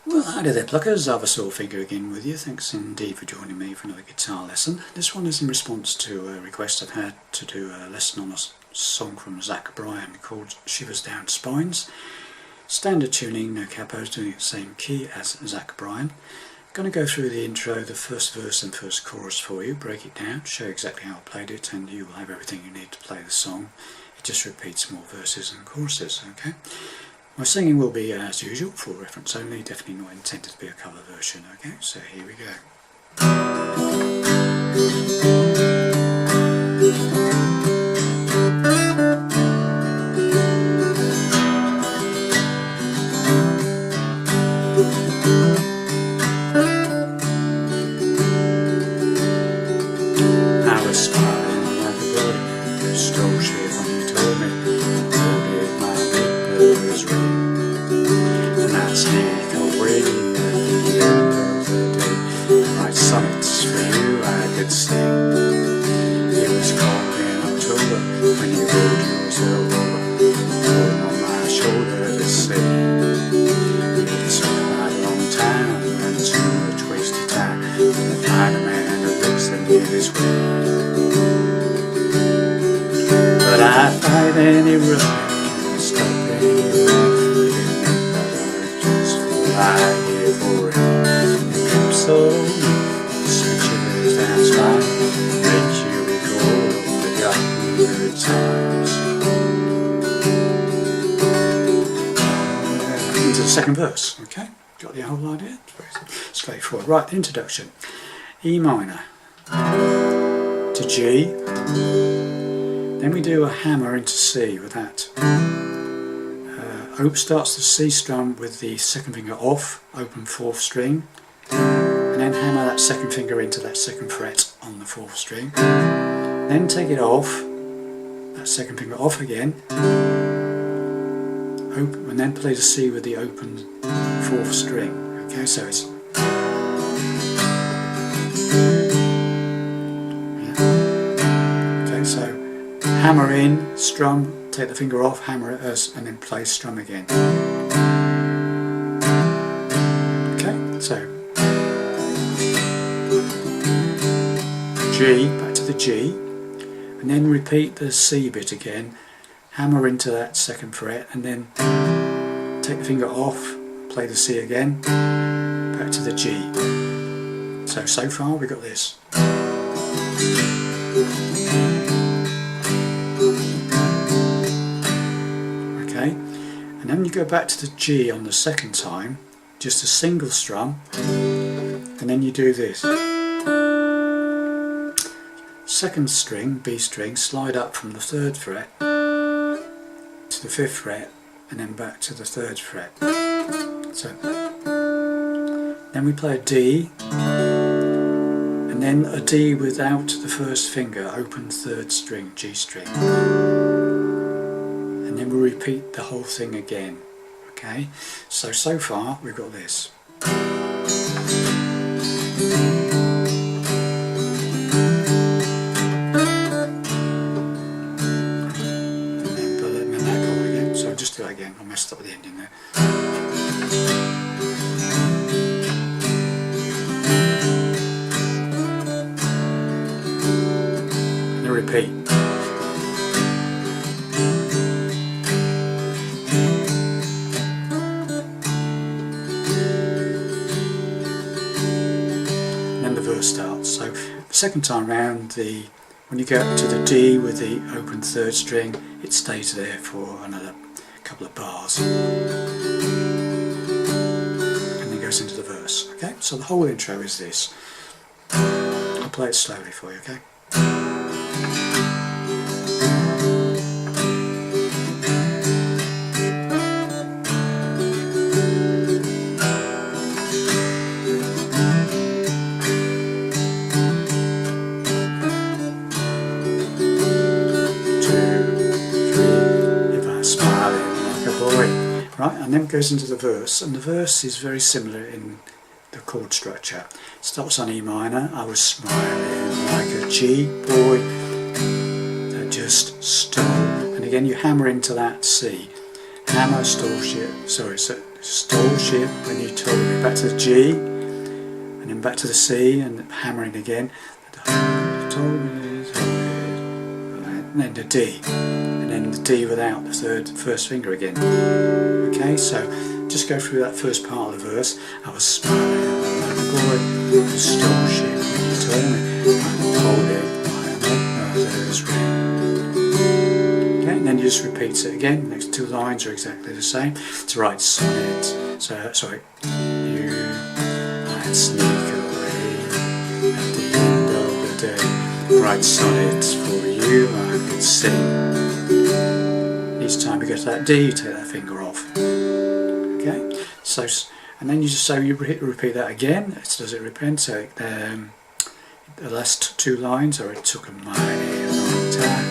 Well, howdy there pluckers, I've a sore finger again with you. Thanks indeed for joining me for another guitar lesson. This one is in response to a request I've had to do a lesson on a song from Bryan called Shivers Down Spines. Standard tuning, no capos, doing it the same key as Bryan. Going to go through the intro, the first verse and first chorus for you, break it down, show you exactly how I played it, and you will have everything you need to play the song. It just repeats more verses and choruses, okay? My singing will be as usual, for reference only, definitely not intended to be a cover version, okay? So here we go. I was smiling like a boy, stole shit when you told me, loaded my paper's ring. And I sneak away at the end of the day, my sonnets for you I could sing. It was cold in October when you rolled yourself over, pulling on my shoulder to say, it's been a long time and too much wasted time to find a man who looks at me this way. But I fight any road, can't stop any road. I here for it. You come so Shivers down spine, makes you recall forgotten good times. Into the second verse, okay? Got the whole idea? Very straightforward. Right, the introduction. E minor to G, then we do a hammer into C with that. Starts the C strum with the second finger off, open 4th string, and then hammer that second finger into that 2nd fret on the 4th string. Then take it off, that second finger off again, open, and then play the C with the open 4th string. Okay, so it's okay, so hammer in, strum, take the finger off, hammer it as, and then play strum again. Okay, so G, back to the G, and then repeat the C bit again, hammer into that 2nd fret, and then take the finger off, play the C again, back to the G. So far we got this. And then you go back to the G on the 2nd time, just a single strum, and then you do this. 2nd string, B string, slide up from the 3rd fret to the 5th fret, and then back to the 3rd fret. So then we play a D, and then a D without the 1st finger, open 3rd string, G string. And then we'll repeat the whole thing again. Okay, so far we've got this. And then that chord again. So just do that again. I messed up the ending there. And then repeat. Starts. So the second time round, when you get to the D with the open 3rd string, it stays there for another couple of bars and then goes into the verse. Okay, so the whole intro is this. I'll play it slowly for you, okay? Right, and then it goes into the verse, and the verse is very similar in the chord structure. It starts on E minor. I was smiling like a G boy that just stole, and again you hammer into that C. Hammer, stole shit, sorry, so stole shit when you told me back to the G, and then back to the C, and hammering again. And then the D, and then the D without the first finger again. Okay, so just go through that first part of the verse. I was smiling like a boy who stole shit when you told me I told it by my mother's ring. Okay, and then you just repeat it again. The next two lines are exactly the same. To write sonnets, so sorry, I'd sneak away at the end of the day, write sonnets for you I could sing. Each time you go to that D, you take that finger off. Okay, so and then you just you repeat that again. Does it repeat? So the last two lines are, it took a mighty long time,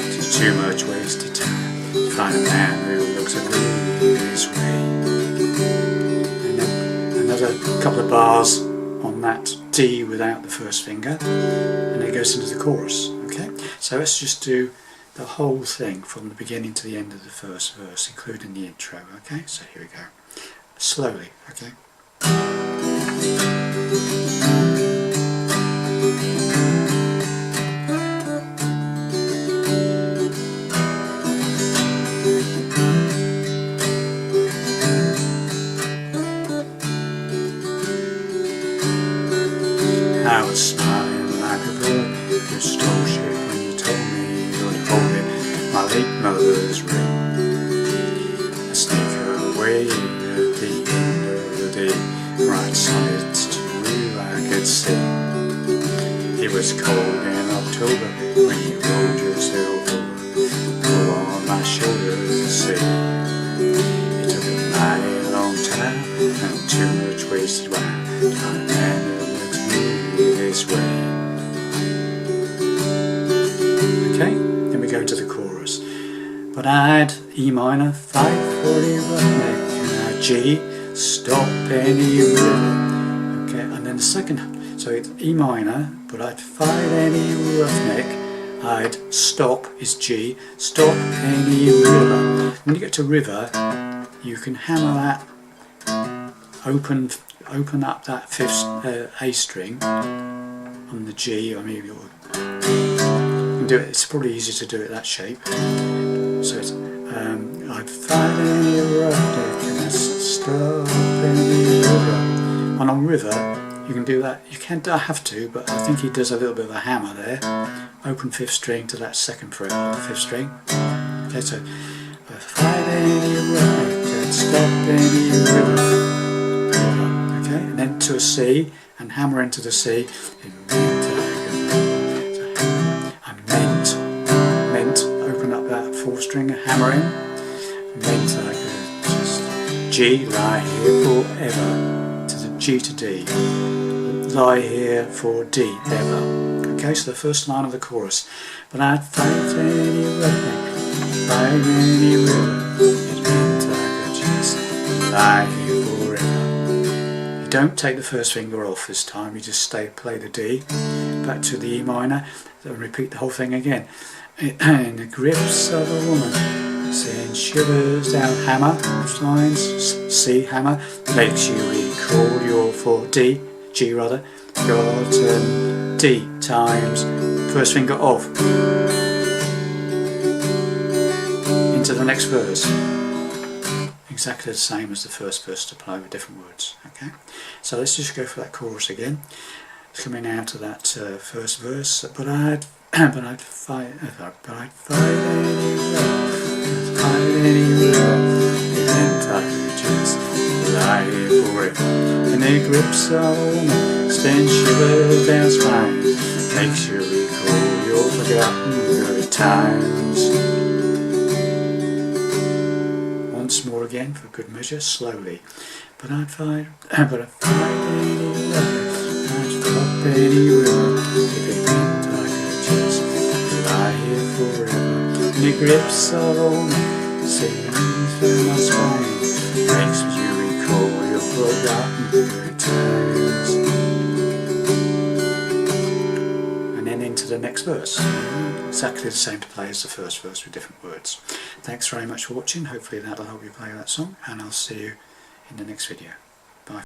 it's too much wasted time to find a man who looks at me this way. And then another couple of bars on that D without the first finger, and it goes into the chorus. Okay, so let's just do the whole thing from the beginning to the end of the first verse, including the intro. Okay, so here we go. Slowly, okay. I was smiling like a bird who stole shit when you told me you'd hold it, my late mother's ring. I sneak away at the end of the day, write sonnets to you I could sing. It was cold in October when you rolled yourself over, pull on my shoulders to say. It took a mighty long time and too much wasted wine to find a man who looks me this way. Okay, then we go into the chorus. But I'd E minor, 5/40 roughneck, and I'd G, stop any rhythm. Okay, and then the second, so it's E minor, but I'd fight any roughneck, I'd stop is G, stop any river. When you get to river, you can hammer that, open up that fifth A string on the G. I mean, you can do it. It's probably easier to do it that shape. So it's I'd fight any roughneck and I'd stop any river. And on river, you can do that. You can't have to, but I think he does a little bit of a hammer there. Open fifth string to that second fret of the fifth string. Okay, so I'd fight any roughneck and stop any river. Okay, and then to a C and hammer into the C. It meant open up that fourth string and hammer in. Meant I could just G, lie here forever, to the G to D, lie here for D, ever. Okay, so the first line of the chorus. But I'd fight any roughneck, fight any river, it meant I could just lie here forever. You don't take the first finger off this time, you just play the D, back to the E minor, and repeat the whole thing again. In the grips of a woman, saying shivers down, hammer, which lines, C, hammer, makes you recall your 4D, G rather, got D times, first finger off, into the next verse. Exactly the same as the first verse to play with different words. Okay, so let's just go for that chorus again. It's coming out of that first verse. But I'd fight any river, it meant I could just lie here forever. And the grips of a woman send shivers down spine, makes you recall your forgotten good times. Once more again for good measure, slowly. But I'd fight any river, I'd stop any river, if it meant I could just lie here forever. In the grips of a woman, sings through my spine, makes you recall your forgotten good times. And then into the next verse. Exactly the same to play as the first verse with different words. Thanks very much for watching. Hopefully that'll help you play that song, and I'll see you in the next video.